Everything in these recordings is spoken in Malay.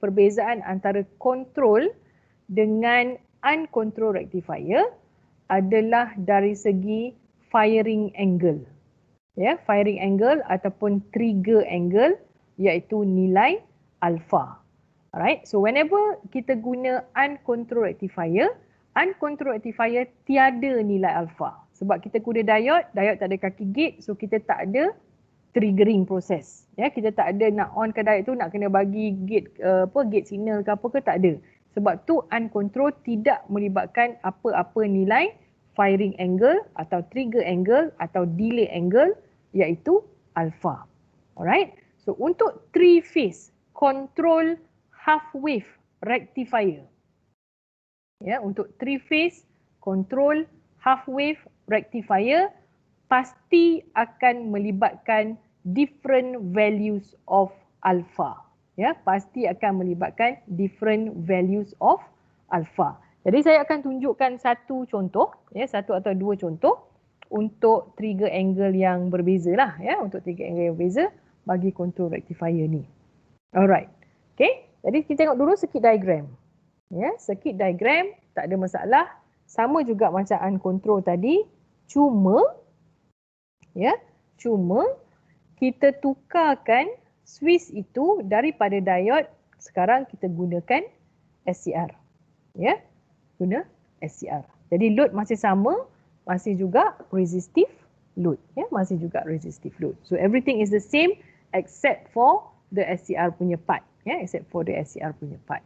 perbezaan antara control dengan uncontrolled rectifier adalah dari segi firing angle. Ya, firing angle ataupun trigger angle iaitu nilai alpha. Alright, so whenever kita guna uncontrolled rectifier tiada nilai alpha. Sebab kita guna diode tak ada kaki gate, so kita tak ada triggering proses. Ya, kita tak ada nak onkan diode tu nak kena bagi gate gate signal ke apa ke, tak ada. Sebab tu uncontrolled tidak melibatkan apa-apa nilai firing angle atau trigger angle atau delay angle iaitu alpha. Alright. So untuk 3 phase control half wave rectifier. Ya, untuk 3 phase control half wave rectifier pasti akan melibatkan different values of alpha. Ya, pasti akan melibatkan different values of alpha. Jadi saya akan tunjukkan satu contoh, ya, satu atau dua contoh untuk trigger angle yang berbeza lah, ya, untuk trigger angle yang berbeza bagi control rectifier ni. Alright. Okay, jadi kita tengok dulu circuit diagram. Ya, circuit diagram tak ada masalah, sama juga macam uncontrol tadi, cuma kita tukarkan switch itu daripada diode, sekarang kita gunakan SCR. Ya, guna SCR. Jadi load masih sama, masih juga resistive load. Ya, masih juga resistive load. So everything is the same except for the SCR punya part. Ya, except for the SCR punya part.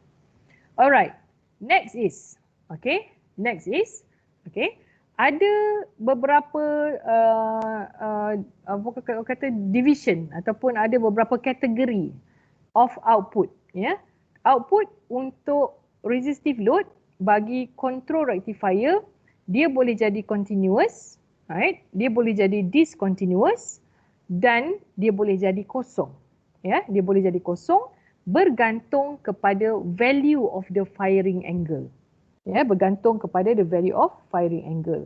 Alright, next is, ada beberapa division ataupun ada beberapa kategori of output. Ya, output untuk resistive load bagi control rectifier, dia boleh jadi continuous, right? Dia boleh jadi discontinuous dan dia boleh jadi kosong. Ya, dia boleh jadi kosong bergantung kepada value of the firing angle. Ya, bergantung kepada the value of firing angle.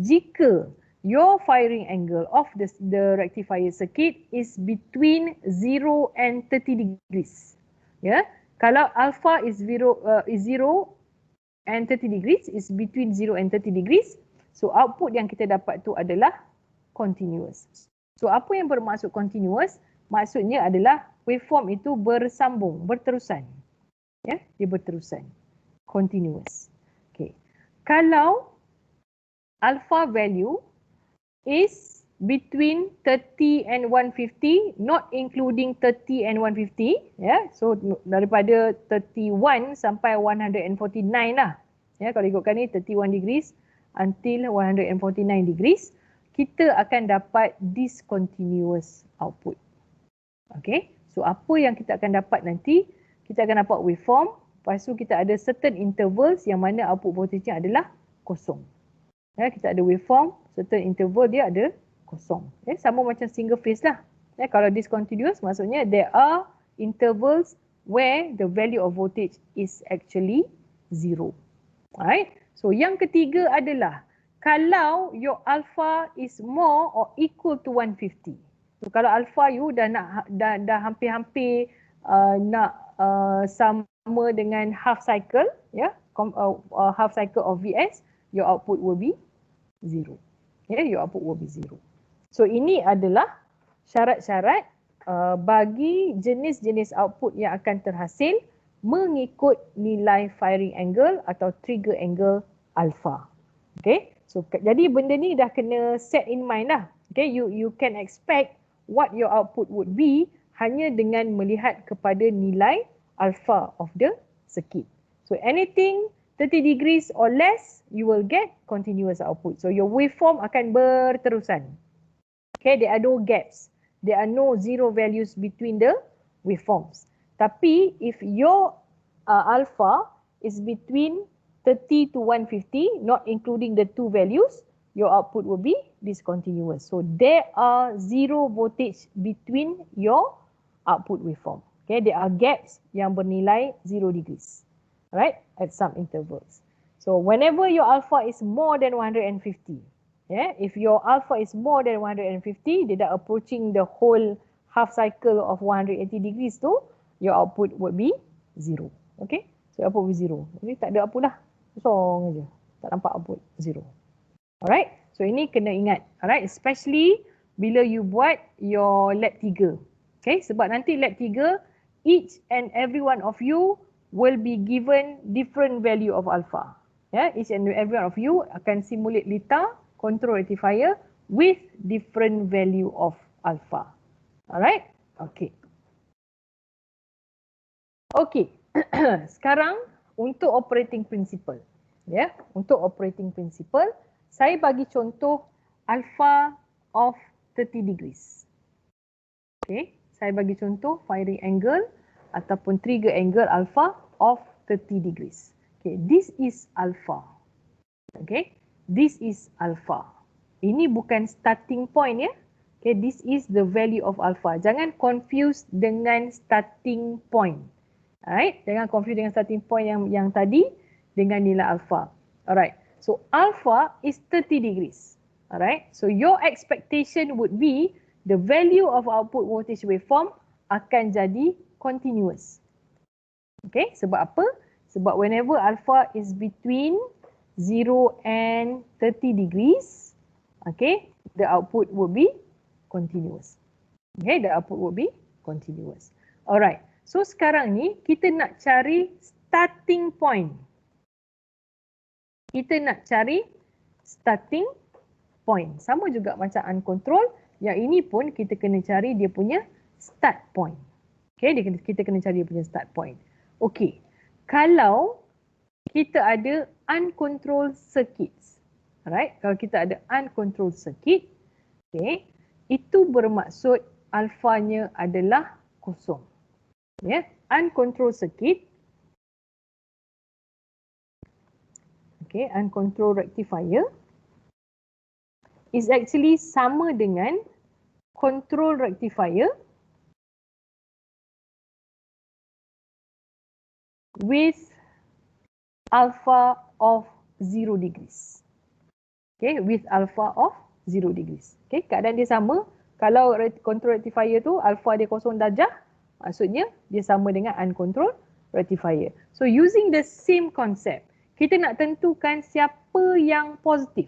Jika your firing angle of the rectifier circuit is between 0 and 30 degrees. Ya, kalau alpha is 0 and 30 degrees, is between 0 and 30 degrees, so output yang kita dapat tu adalah continuous. So apa yang bermaksud continuous? Maksudnya adalah waveform itu bersambung, berterusan. Ya, dia berterusan. Continuous. Okay. Kalau alpha value is between 30 and 150, not including 30 and 150, ya. So daripada 31 sampai 149 lah. Ya, kalau ikutkan ni 31 degrees until 149 degrees, kita akan dapat discontinuous output. Okay, so apa yang kita akan dapat nanti? Kita akan dapat waveform, lepas tu kita ada certain intervals yang mana output voltage-nya adalah kosong. Ya, kita ada waveform, certain interval dia ada kosong. Ya, sama macam single phase lah. Ya, kalau discontinuous maksudnya there are intervals where the value of voltage is actually 0. Alright, so yang ketiga adalah kalau your alpha is more or equal to 150. So kalau alpha you dah hampir-hampir nak sama dengan half cycle, ya, half cycle of VS, your output will be 0. Ya, your output will be 0. So ini adalah syarat-syarat bagi jenis-jenis output yang akan terhasil mengikut nilai firing angle atau trigger angle alpha. Okay, so jadi benda ni dah kena set in mind lah. Okay, you can expect what your output would be hanya dengan melihat kepada nilai alpha of the circuit. So anything 30 degrees or less, you will get continuous output. So your waveform akan berterusan. Okay, there are no gaps. There are no zero values between the waveforms. Tapi if your alpha is between 30 to 150, not including the two values, your output will be discontinuous. So there are zero voltage between your output waveform. Okay, there are gaps yang bernilai 0 degrees, right, at some intervals. So whenever your alpha is more than 150, yeah, if your alpha is more than 150, dia dah approaching the whole half cycle of 180 degrees tu, your output would be 0. Okay, so output will be 0. Jadi tak ada apa lah, kosong je, tak nampak output 0. Alright, so ini kena ingat. Alright, especially bila you buat your lab 3. Okay, sebab nanti lab 3, each and every one of you will be given different value of alpha. Yeah, each and every one of you akan simulate lita control rectifier with different value of alpha. Alright, okay. Okay, sekarang untuk operating principle. Ya, untuk operating principle, saya bagi contoh alpha of 30 degrees. Okay, saya bagi contoh firing angle ataupun trigger angle alpha of 30 degrees. Okay, this is alpha. Okay, this is alpha. Ini bukan starting point ya. Okay, this is the value of alpha. Jangan confuse dengan starting point. Alright, jangan confuse dengan starting point yang tadi dengan nilai alpha. Alright, so alpha is 30 degrees. Alright, so your expectation would be the value of output voltage waveform akan jadi continuous. Okay, sebab apa? Sebab whenever alpha is between 0 and 30 degrees, okay, the output would be continuous. Okay, the output would be continuous. Alright, so sekarang ni kita nak cari starting point. Kita nak cari starting point. Sama juga macam uncontrolled. Yang ini pun kita kena cari dia punya start point. Okay, kita kena cari dia punya start point. Okay, kalau kita ada uncontrolled circuits. Alright, kalau kita ada uncontrolled circuit, okay, itu bermaksud alfanya adalah kosong. Ya, uncontrolled circuit. Okay, uncontrolled rectifier is actually sama dengan control rectifier with alpha of 0 degrees. Okay, with alpha of 0 degrees. Okay, keadaan dia sama. Kalau control rectifier tu alpha dia 0 darjah, maksudnya dia sama dengan uncontrolled rectifier. So using the same concept, kita nak tentukan siapa yang positif.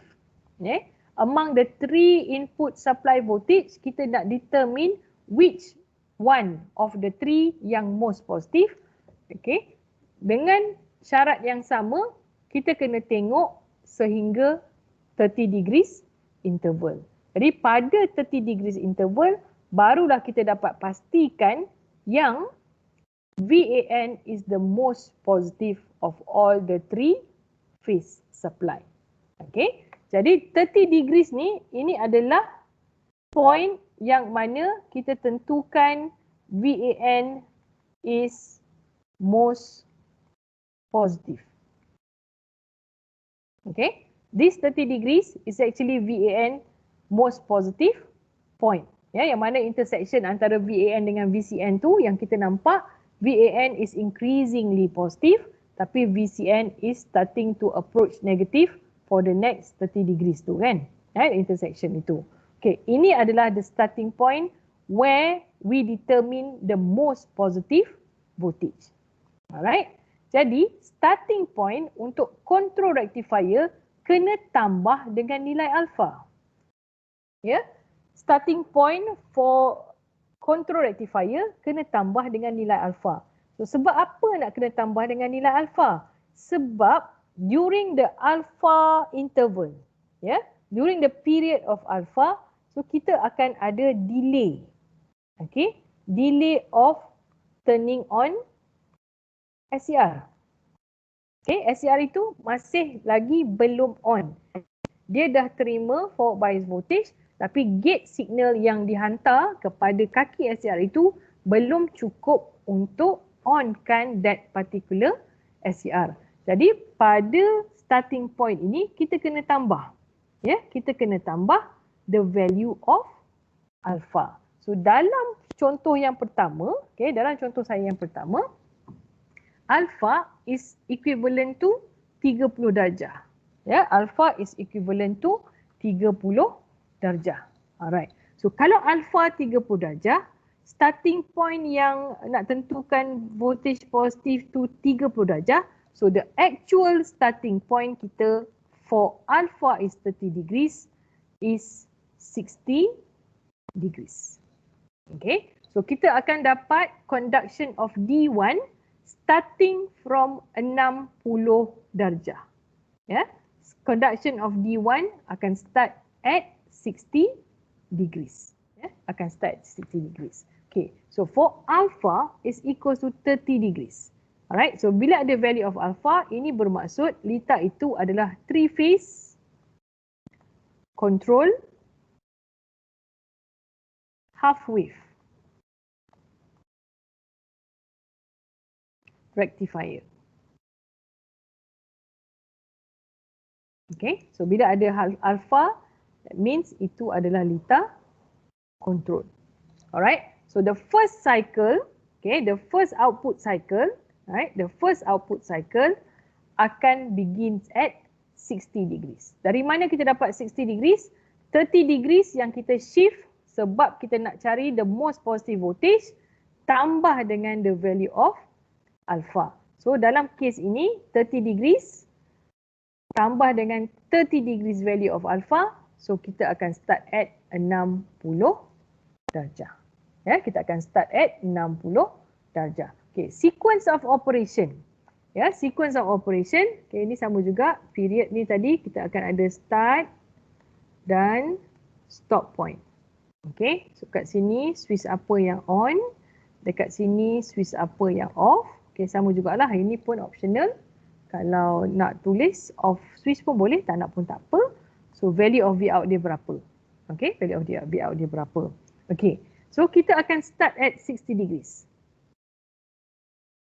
Okay, among the 3 input supply voltage, kita nak determine which one of the 3 yang most positive. Okay, dengan syarat yang sama, kita kena tengok sehingga 30 degrees interval. Jadi pada 30 degrees interval, barulah kita dapat pastikan yang VAN is the most positive of all the 3 phase supply. Okay, jadi 30 degrees ni, ini adalah point yang mana kita tentukan VAN is most positive. Okay, this 30 degrees is actually VAN most positive point. Ya, yang mana intersection antara VAN dengan VCN tu yang kita nampak VAN is increasingly positive, tapi VCN is starting to approach negative for the next 30 degrees tu kan. Right, intersection itu. Okay, ini adalah the starting point where we determine the most positive voltage. Alright, jadi starting point untuk control rectifier kena tambah dengan nilai alpha. Ya, starting point for control rectifier kena tambah dengan nilai alpha. So sebab apa nak kena tambah dengan nilai alpha? Sebab during the alpha interval, ya, during the period of alpha, so kita akan ada delay. Okay, delay of turning on SCR. Okay, SCR itu masih lagi belum on. Dia dah terima forward bias voltage, tapi gate signal yang dihantar kepada kaki SCR itu belum cukup untuk onkan that particular SCR. Jadi pada starting point ini kita kena tambah. Ya, kita kena tambah the value of alpha. So dalam contoh yang pertama, okay, dalam contoh saya yang pertama, alpha is equivalent to 30 darjah. Ya, alpha is equivalent to 30 darjah. Alright. So kalau alpha 30 darjah, starting point yang nak tentukan voltage positif tu 30 darjah. So the actual starting point kita for alpha is 30 degrees is 60 degrees. Okay, so kita akan dapat conduction of D1 starting from 60 darjah. Ya, conduction of D1 akan start at 60 degrees. Ya, akan start at 60 degrees. Okay, so for alpha is equals to 30 degrees. Alright, so bila ada value of alpha, ini bermaksud litar itu adalah 3 phase control half wave rectifier. Okay, so bila ada alpha, that means itu adalah litar control. Alright, so the first cycle, okay, the first output cycle, right, the first output cycle akan begins at 60 degrees. Dari mana kita dapat 60 degrees? 30 degrees yang kita shift sebab kita nak cari the most positive voltage tambah dengan the value of alpha. So dalam case ini 30 degrees tambah dengan 30 degrees value of alpha, so kita akan start at 60 darjah. Ya, kita akan start at 60 darjah. Okay, sequence of operation. Ya, sequence of operation. Okay, ini sama juga. Period ni tadi kita akan ada start dan stop point. Okay, so kat sini switch apa yang on, dekat sini switch apa yang off. Okay, sama jugalah. Ini pun optional. Kalau nak tulis off switch pun boleh, tak nak pun tak apa. So value of V out dia berapa? Okay, value of V out dia berapa? Okay, so kita akan start at 60 degrees.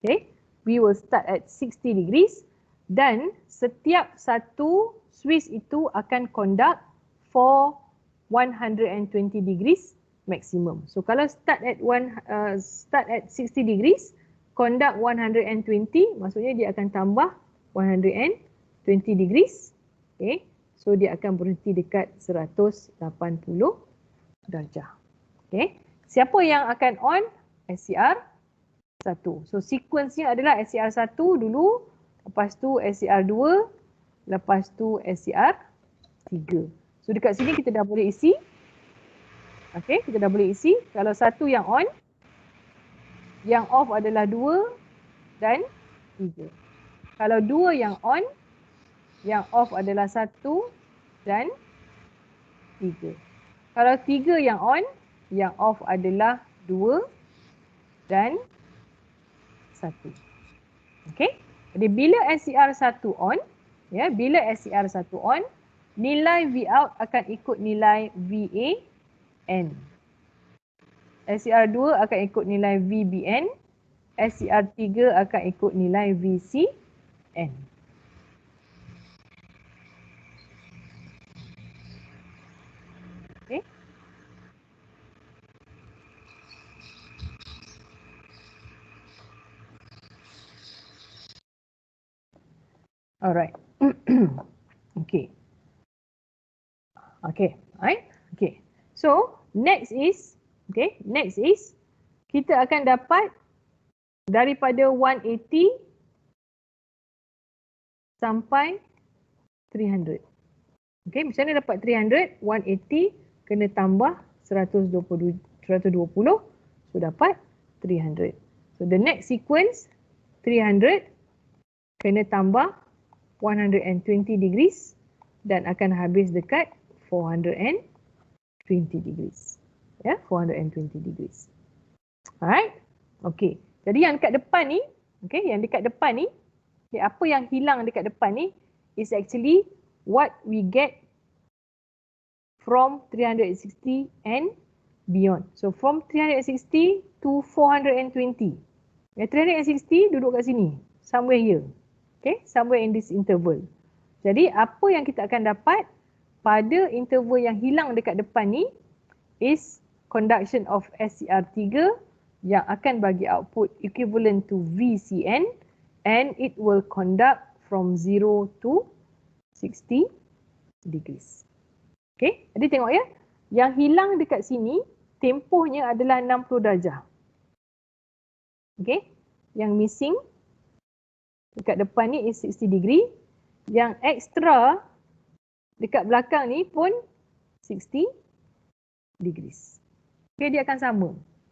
Okay, we will start at 60 degrees dan setiap satu switch itu akan conduct for 120 degrees maximum. So kalau start at 60 degrees, conduct 120, maksudnya dia akan tambah 120 degrees. Okay, so dia akan berhenti dekat 180 darjah. Okay, siapa yang akan on? SCR 1. So sequence-nya adalah SCR 1 dulu, lepas tu SCR 2, lepas tu SCR 3. So dekat sini kita dah boleh isi. Okay, kita dah boleh isi. Kalau satu yang on, yang off adalah 2 dan 3. Kalau 2 yang on, yang off adalah 1 dan 3. Kalau 3 yang on, yang off adalah 2 dan 1. Okay. Jadi bila SCR 1 on, ya, bila SCR 1 on, nilai V out akan ikut nilai VA N. SCR 2 akan ikut nilai VBN. SCR 3 akan ikut nilai VCN. Okay. Alright. Okay. Okay. Alright. Okay. So next is, okay, next is kita akan dapat daripada 180 sampai 300. Okay, macam mana dapat 300? 180 kena tambah 120, so dapat 300. So the next sequence 300 kena tambah 120 degrees dan akan habis dekat 420 degrees. Ya, 420 degrees. Alright. Okay. Jadi yang dekat depan ni, okay, yang dekat depan ni, okay, apa yang hilang dekat depan ni is actually what we get from 360 and beyond. So from 360 to 420. Ya, 360 duduk kat sini, somewhere here. Okay, somewhere in this interval. Jadi apa yang kita akan dapat pada interval yang hilang dekat depan ni is conduction of SCR 3 yang akan bagi output equivalent to VCN and it will conduct from 0 to 60 degrees. Okay, jadi tengok ya, yang hilang dekat sini tempohnya adalah 60 darjah. Okay. Yang missing dekat depan ni is 60 degree. Yang extra dekat belakang ni pun 60 degrees. Okay, dia akan sama.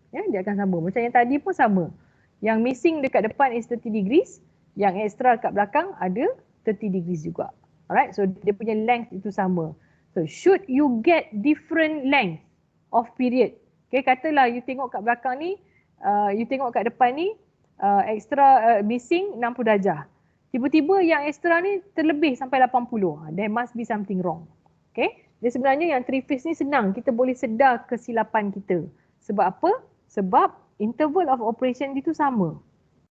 Ya, dia akan sama. Macam yang tadi pun sama. Yang missing dekat depan is 30 degrees. Yang extra dekat belakang ada 30 degrees juga. Alright, so dia punya length itu sama. So should you get different length of period. Okay, katalah you tengok kat belakang ni, you tengok kat depan ni, missing 60 darjah. Tiba-tiba yang extra ni terlebih sampai 80. There must be something wrong. Okay, jadi sebenarnya yang 3 phase ni senang. Kita boleh sedar kesilapan kita. Sebab apa? Sebab interval of operation itu sama.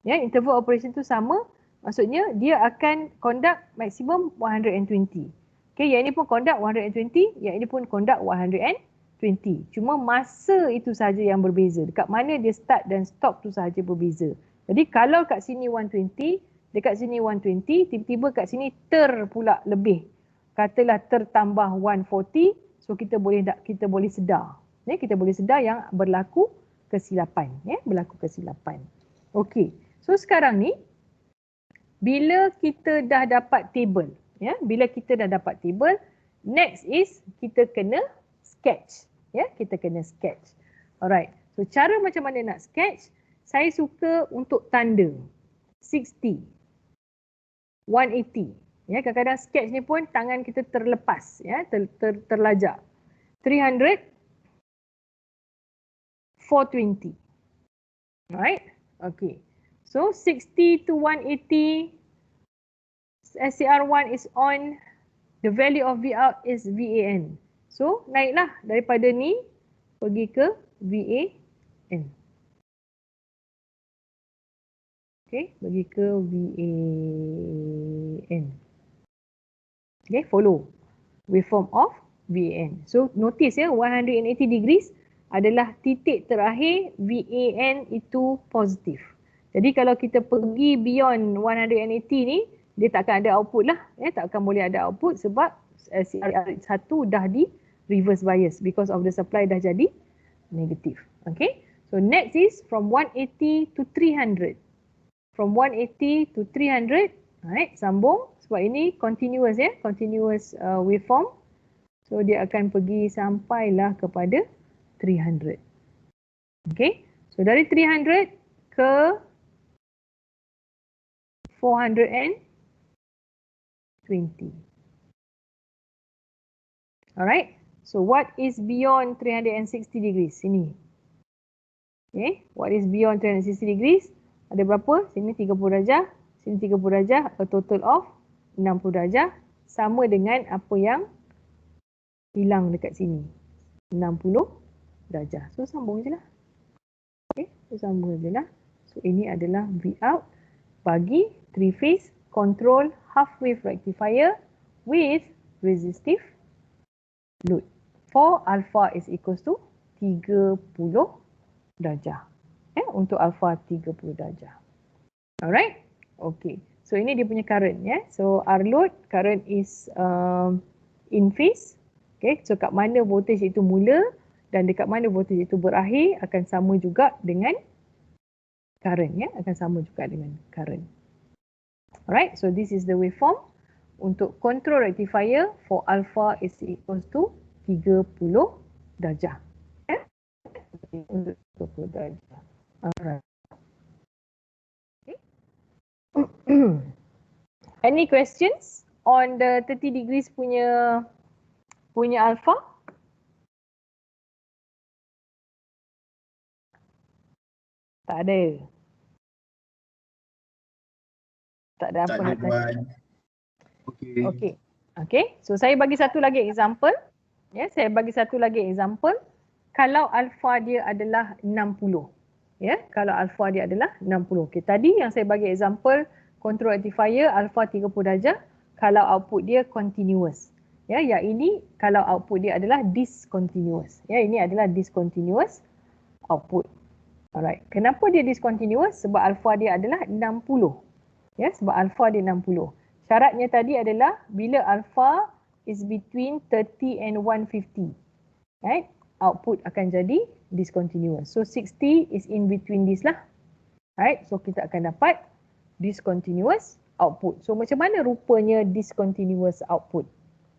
Ya, interval operation itu sama. Maksudnya dia akan conduct maximum 120. Okay, yang ini pun conduct 120, yang ini pun conduct 120. Cuma masa itu sahaja yang berbeza. Dekat mana dia start dan stop tu sahaja berbeza. Jadi kalau kat sini 120, dekat sini 120, tiba-tiba kat sini pula lebih. Katalah tertambah 140, so kita boleh sedar. Ya, kita boleh sedar yang berlaku kesilapan. Ya, berlaku kesilapan. Okey. So sekarang ni bila kita dah dapat table, ya, bila kita dah dapat table, next is kita kena sketch. Ya, kita kena sketch. Alright. So cara macam mana nak sketch? Saya suka untuk tanda 60, 180. Ya, kadang-kadang sketch ni pun tangan kita terlepas, ya, terlajak. 300, 420. Alright. Okay. So 60 to 180, SCR1 is on, the value of V out is VAN. So naiklah daripada ni pergi ke VAN. Okay, pergi ke VAN. Okay, follow waveform of VAN. So notice ya, 180 degrees adalah titik terakhir VAN itu positif. Jadi kalau kita pergi beyond 180 ni, dia tak akan ada output lah. Ya, tak akan boleh ada output sebab CR1 dah di reverse bias because of the supply dah jadi negatif. Okay. So next is from 180 to 300. From 180 to 300, right, sambung. Sebab ini continuous ya, continuous waveform. So dia akan pergi sampailah kepada 300. Okay. So dari 300 ke 420. Alright. So what is beyond 360 degrees? Sini. Okay. What is beyond 360 degrees? Ada berapa? Sini 30 darjah. Sini 30 darjah. A total of 60 darjah. Sama dengan apa yang hilang dekat sini. 60 darjah. So sambung je lah. Okay. So sambung je lah. So ini adalah V out bagi 3-phase control half wave rectifier with resistive load. For alpha is equals to 30 darjah. Untuk alpha 30 darjah. Alright. Okay. So ini dia punya current ya. So R load current is in phase. Okay. So kat mana voltage itu mula dan dekat mana voltage itu berakhir akan sama juga dengan current ya. Akan sama juga dengan current. Alright. So this is the waveform untuk control rectifier for alpha is equals to 30 darjah. Ya. Untuk 30 darjah. Alright. Okay. Any questions on the 30 degrees punya alpha? Tak ada. Tak ada apa nak tanya. Okay. Okay. So saya bagi satu lagi example. Ya, saya bagi satu lagi example. Kalau alpha dia adalah 60. Ya, kalau alpha dia adalah 60. Okay, tadi yang saya bagi example control rectifier alpha 30 darjah kalau output dia continuous. Ya, yang ini kalau output dia adalah discontinuous. Ya, ini adalah discontinuous output. Alright. Kenapa dia discontinuous? Sebab alpha dia adalah 60. Ya, sebab alpha dia 60. Syaratnya tadi adalah bila alpha is between 30 and 150. Right? output akan jadi discontinuous. So 60 is in between this lah. Right, so kita akan dapat discontinuous output. So macam mana rupanya discontinuous output?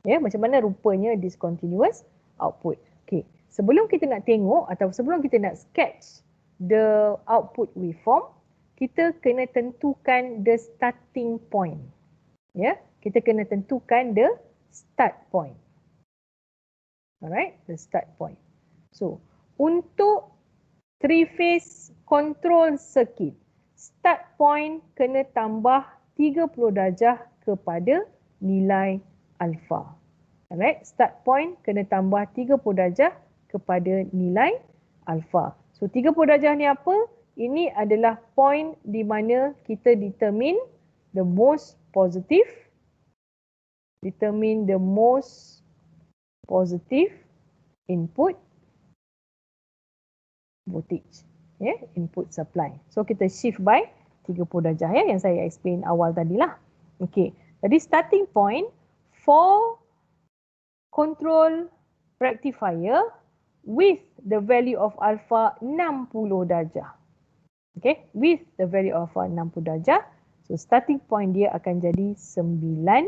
Ya, macam mana rupanya discontinuous output? Okay, sebelum kita nak tengok atau sebelum kita nak sketch the output waveform, kita kena tentukan the starting point. Ya, kita kena tentukan the start point. Alright, the start point. So, untuk three-phase control circuit, start point kena tambah 30 darjah kepada nilai alpha. Alright, start point kena tambah 30 darjah kepada nilai alpha. So 30 darjah ni apa? Ini adalah point di mana kita determine the most positive input voltage, ya, input supply. So kita shift by 30 darjah ya, yang saya explain awal tadilah. Okey, jadi starting point for control rectifier with the value of alpha 60 darjah. Okay, with the value of 60 darjah. So starting point dia akan jadi 90.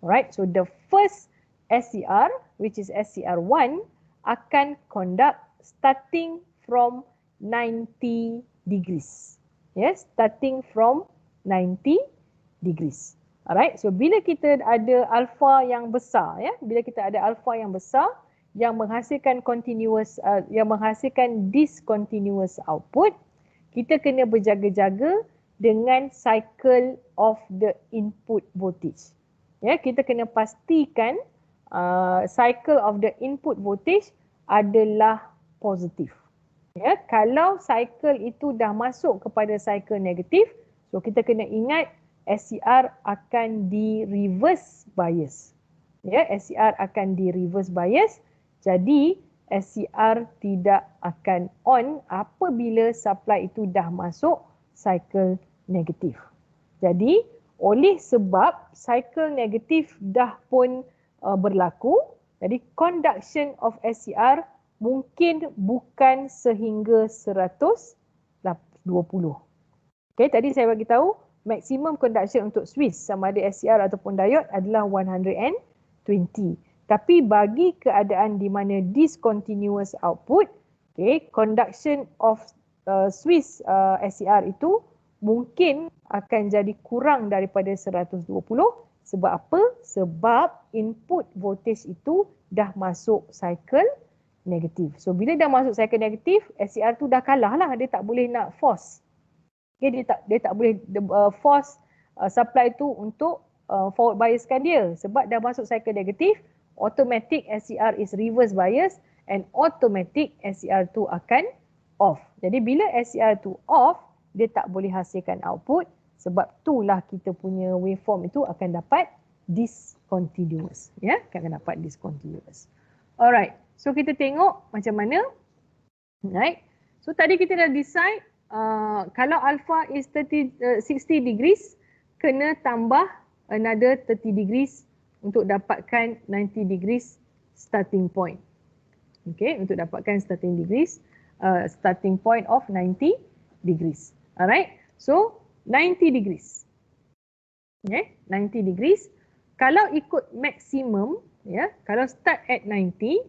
Alright, so the first SCR, which is SCR1, akan conduct starting from 90 degrees. Yes, starting from 90 degrees. Alright, so bila kita ada alpha yang besar, ya, bila kita ada alpha yang besar yang menghasilkan discontinuous output, kita kena berjaga-jaga dengan cycle of the input voltage. Ya, kita kena pastikan cycle of the input voltage adalah positif. Ya, kalau cycle itu dah masuk kepada cycle negatif, so kita kena ingat SCR akan di reverse bias. Ya, SCR akan di reverse bias. Jadi SCR tidak akan on apabila supply itu dah masuk cycle negatif. Jadi oleh sebab cycle negatif dah pun berlaku, jadi conduction of SCR mungkin bukan sehingga 120. Okay, tadi saya bagi tahu maximum conduction untuk switch sama ada SCR ataupun diode adalah 120. Tapi bagi keadaan di mana discontinuous output, okay, conduction of switch SCR itu mungkin akan jadi kurang daripada 120. Sebab apa? Sebab input voltage itu dah masuk cycle negatif. So bila dah masuk cycle negatif, SCR tu dah kalah lah. Dia tak boleh nak force. Okay, dia tak boleh force supply tu untuk forward biaskan dia. Sebab dah masuk cycle negatif, automatic SCR is reverse bias and automatic SCR tu akan off. Jadi bila SCR tu off, dia tak boleh hasilkan output. Sebab itulah kita punya waveform itu akan dapat discontinuous. Ya, akan dapat discontinuous. Alright, so kita tengok macam mana. Right. So tadi kita dah decide kalau alpha is 60 degrees, kena tambah another 30 degrees untuk dapatkan 90 degrees starting point. Okay, untuk dapatkan starting point of 90 degrees. Alright, so 90 degrees. Okay, 90 degrees. Kalau ikut maximum, ya, kalau start at 90,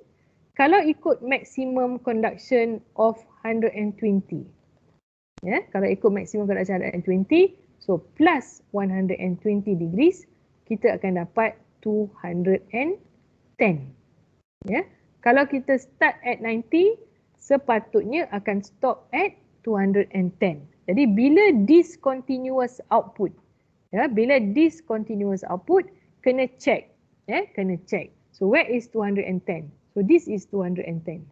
kalau ikut maximum conduction of 120. Ya, kalau ikut maximum conduction 120, so plus 120 degrees, kita akan dapat 210. Ya, kalau kita start at 90, sepatutnya akan stop at 210. Jadi bila discontinuous output, ya, bila discontinuous output, kena check, ya, kena check. So where is 210? So this is 210.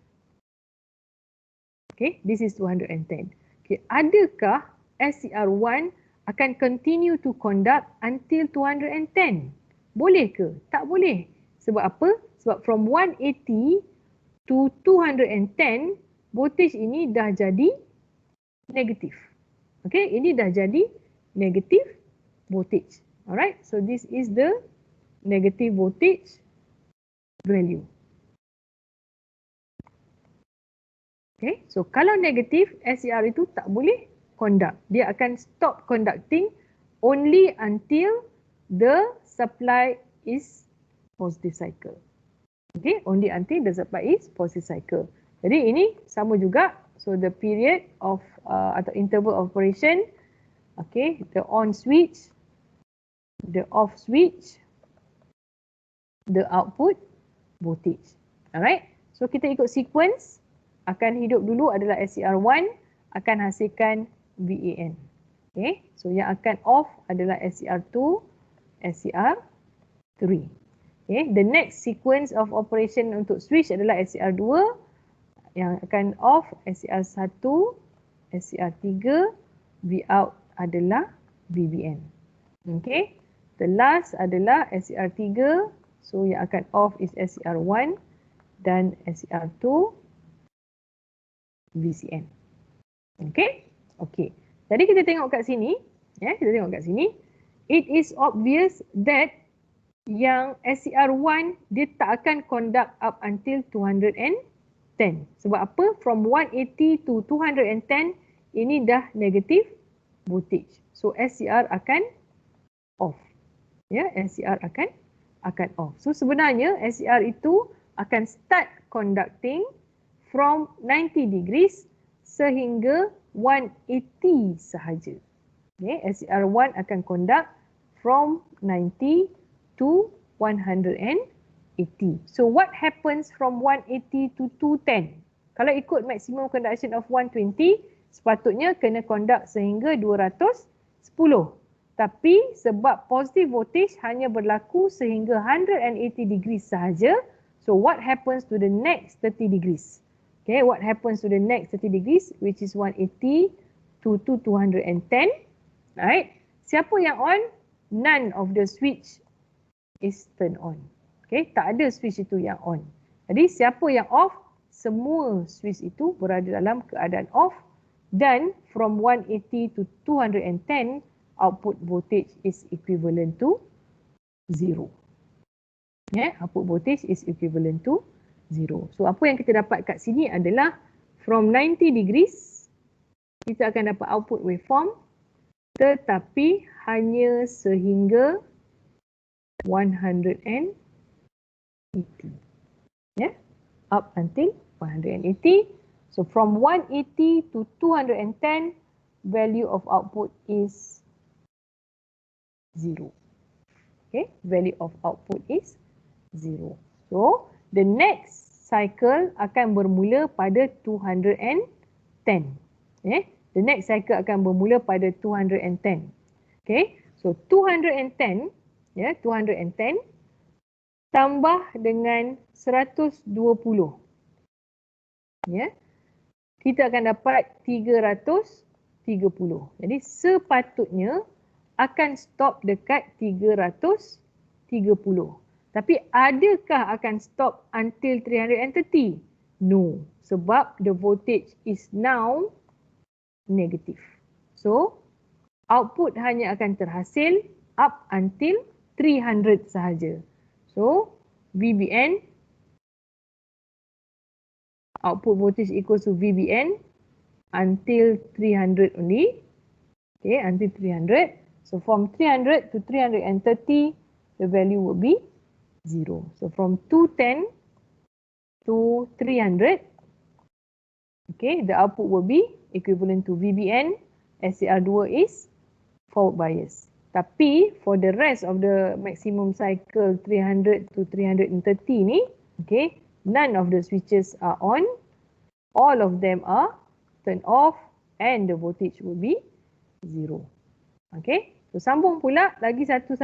Okay, this is 210. Okay, adakah SCR1 akan continue to conduct until 210? Boleh ke? Tak boleh. Sebab apa? Sebab from 180 to 210, voltage ini dah jadi negatif. Okay, ini dah jadi negative voltage. Alright, so this is the negative voltage value. Okay, so kalau negatif, SCR itu tak boleh conduct. Dia akan stop conducting only until the supply is positive cycle. Okay, only until the supply is positive cycle. Jadi ini sama juga. So the period of atau interval operation, okay, the on switch, the off switch, the output voltage. Alright, so kita ikut sequence. Akan hidup dulu adalah SCR1, akan hasilkan VAN. Okay, so yang akan off adalah SCR2, SCR3. Okay, the next sequence of operation untuk switch adalah SCR2, yang akan off SCR1, SCR3, Vout adalah VBN. Okay, the last adalah SCR3, so yang akan off is SCR1 dan SCR2, VCN. Okay? Okay. Jadi kita tengok kat sini, ya, kita tengok kat sini, it is obvious that yang SCR1 dia tak akan conduct up until 210. Sebab apa? From 180 to 210 ini dah negative voltage. So SCR akan off. Ya, SCR akan off. So sebenarnya SCR itu akan start conducting from 90 degrees sehingga 180 sahaja. Okay, SCR1 akan conduct from 90 to 180. So what happens from 180 to 210? Kalau ikut maximum conduction of 120, sepatutnya kena conduct sehingga 210. Tapi sebab positive voltage hanya berlaku sehingga 180 degrees sahaja, so what happens to the next 30 degrees? Okay, what happens to the next 30 degrees, which is 180 to 210. Right? Siapa yang on? None of the switch is turned on. Okay, tak ada switch itu yang on. Jadi siapa yang off? Semua switch itu berada dalam keadaan off dan from 180 to 210, output voltage is equivalent to 0. Yeah, output voltage is equivalent to 0. So apa yang kita dapat kat sini adalah from 90 degrees kita akan dapat output waveform tetapi hanya sehingga 180. Yeah, up until 180. So from 180 to 210, value of output is 0. Okay, value of output is 0. So the next cycle akan bermula pada 210. The next cycle akan bermula pada 210. Okay, so 210, 210 tambah dengan 120. Kita akan dapat 330. Jadi sepatutnya akan stop dekat 330. Tapi adakah akan stop until 330? No, sebab the voltage is now negative. So, output hanya akan terhasil up until 300 sahaja. So, VBN, output voltage equals to VBN until 300 only. Okay, until 300. So, from 300 to 330, the value will be 0. So from 210 to 300, okay, the output will be equivalent to VBN. SCR2 is forward bias. Tapi for the rest of the maximum cycle 300 to 330 ni, okay, none of the switches are on. All of them are turned off and the voltage will be 0. Okay. So sambung pula lagi satu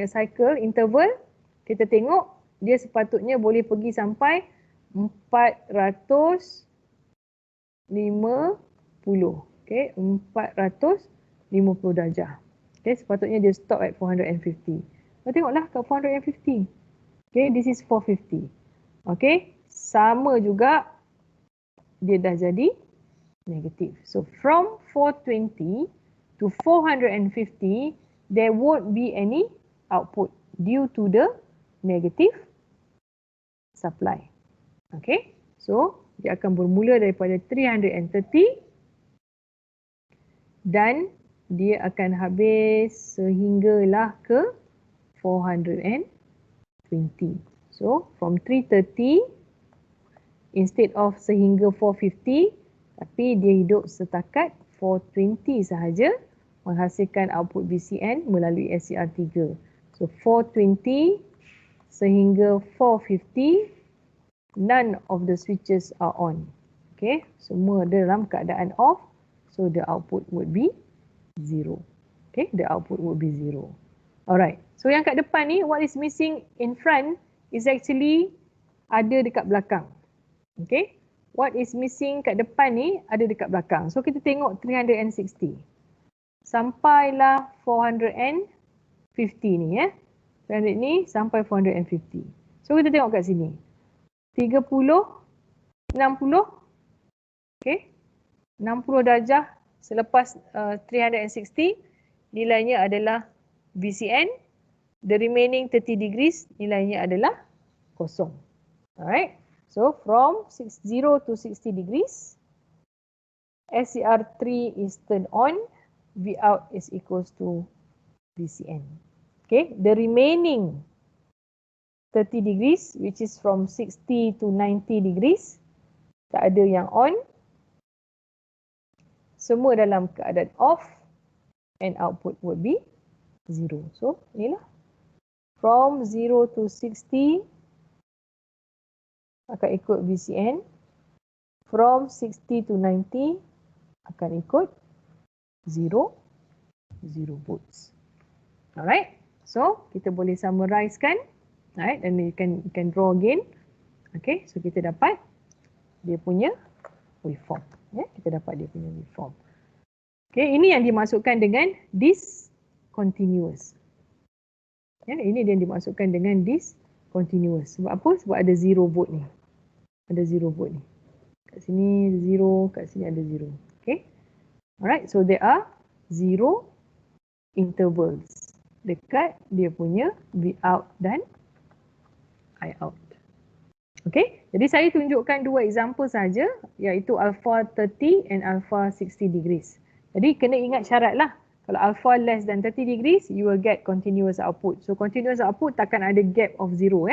cycle interval. Kita tengok dia sepatutnya boleh pergi sampai 450. Okay, 450 darjah. Okay, sepatutnya dia stop at 450. Kita tengoklah kat 450. Okay, this is 450. Okay, sama juga dia dah jadi negatif. So from 420 to 450, there won't be any output due to the negative supply. Okay, so dia akan bermula daripada 330 dan dia akan habis sehinggalah ke 420. So from 330 instead of sehingga 450, tapi dia hidup setakat 420 sahaja, menghasilkan output VCN melalui SCR3. So 420 sehingga 450, none of the switches are on. Okay, semua dalam keadaan off, so the output would be 0. Okay, the output would be 0. Alright, so yang kat depan ni, what is missing in front is actually ada dekat belakang. Okay, what is missing kat depan ni ada dekat belakang. So kita tengok 360. Sampailah 450 ni 300 ni sampai 450. So kita tengok kat sini. 30, 60. Okay, 60 darjah selepas 360 nilainya adalah VCN. The remaining 30 degrees nilainya adalah kosong. Alright. So from 0 to 60 degrees, SCR3 is turned on, Vout is equals to VCN. Okay, the remaining 30 degrees, which is from 60 to 90 degrees, tak ada yang on. Semua dalam keadaan off and output would be 0. So, inilah. From 0 to 60 akan ikut VCN. From 60 to 90 akan ikut 0 volts. Alright. So, kita boleh summarizekan. Alright, and you can draw again. Okay, so kita dapat dia punya waveform. Kita dapat dia punya waveform. Okay, ini yang dimasukkan dengan discontinuous. Ini dia yang dimasukkan dengan discontinuous. Sebab apa? Sebab ada 0 volt ni. Ada 0 volt ni. Kat sini 0, kat sini ada 0. Okay. Alright, so there are 0 intervals dekat dia punya Vout dan Iout. Okay, jadi saya tunjukkan dua example saja, iaitu alpha 30 and alpha 60 degrees. Jadi kena ingat syarat lah. Kalau alpha less than 30 degrees, you will get continuous output. So continuous output takkan ada gap of 0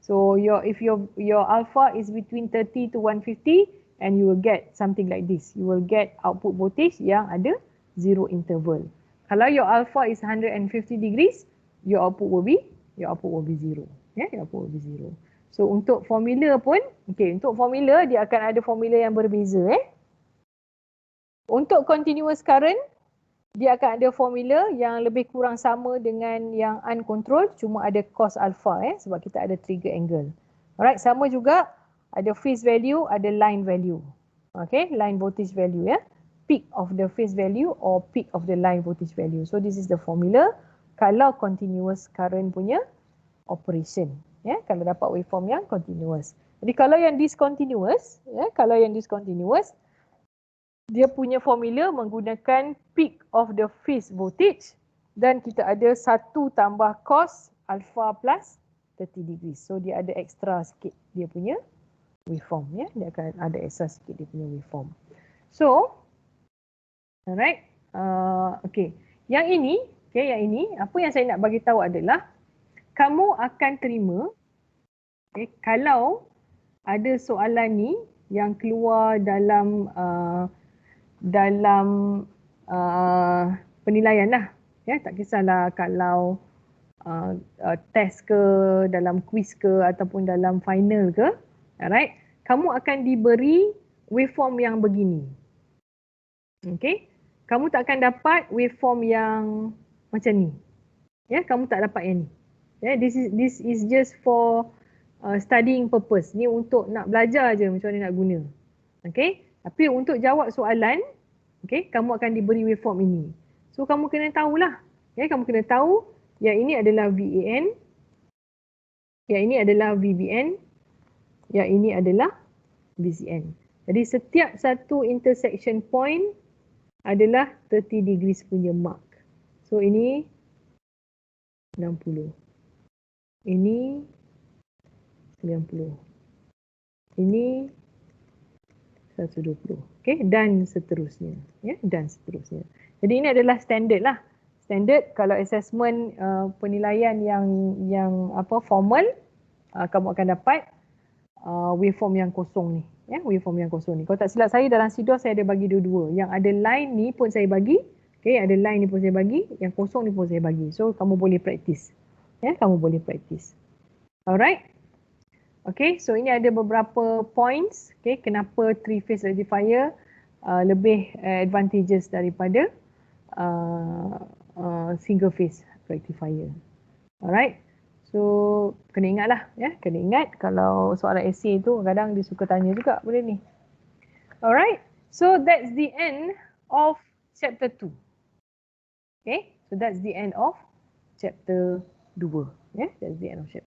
So if your alpha is between 30 to 150, and you will get something like this. You will get output voltage yang ada 0 interval. Kalau your alpha is 150 degrees, your output will be 0. Your output will be 0. So untuk formula pun, untuk formula dia akan ada formula yang berbeza. Untuk continuous current, dia akan ada formula yang lebih kurang sama dengan yang uncontrolled, cuma ada cos alpha sebab kita ada trigger angle. Alright, sama juga ada phase value, ada line value. Okay, line voltage value peak of the phase value or peak of the line voltage value. So this is the formula kalau continuous current punya operation. Kalau dapat waveform yang continuous. Jadi kalau yang discontinuous, dia punya formula menggunakan peak of the phase voltage dan kita ada 1 tambah cos alpha plus 30 degrees. So dia ada extra sikit dia punya waveform. Dia akan ada extra sikit dia punya waveform. So, alright. Okay. Yang ini, apa yang saya nak bagi tahu adalah kamu akan terima kalau ada soalan ni yang keluar dalam penilaian lah. Tak kisahlah kalau test ke, dalam quiz ke ataupun dalam final ke. Alright, kamu akan diberi waveform yang begini. Okay, kamu tak akan dapat waveform yang macam ni. Kamu tak dapat yang ni. This is just for studying purpose. Ni untuk nak belajar je macam mana nak guna. Okay, tapi untuk jawab soalan, kamu akan diberi waveform ini. So kamu kena tahulah. Kamu kena tahu yang ini adalah VAN, yang ini adalah VBN, yang ini adalah VCN. Jadi setiap satu intersection point adalah 30 degrees punya mark. So ini 60. Ini 90. Ini 120. Okay, dan seterusnya. Ya, dan seterusnya. Jadi ini adalah standard lah. Standard kalau assessment penilaian yang formal, kamu akan dapat waveform yang kosong ni. Ya, waveform yang kosong ni. Kalau tak silap saya dalam sidor saya ada bagi dua-dua. Yang ada line ni pun saya bagi. Okay, ada line ni pun saya bagi. Yang kosong ni pun saya bagi. So kamu boleh practice. Ya, kamu boleh practice. Alright. Okay, so ini ada beberapa points. Okay, kenapa three-phase rectifier lebih advantageous daripada single phase rectifier. Alright. So kena ingat lah, ya, kena ingat kalau soalan essay tu kadang dia suka tanya juga benda ni. Alright, so that's the end of chapter 2. Okay, so that's the end of chapter 2. Yeah, that's the end of chapter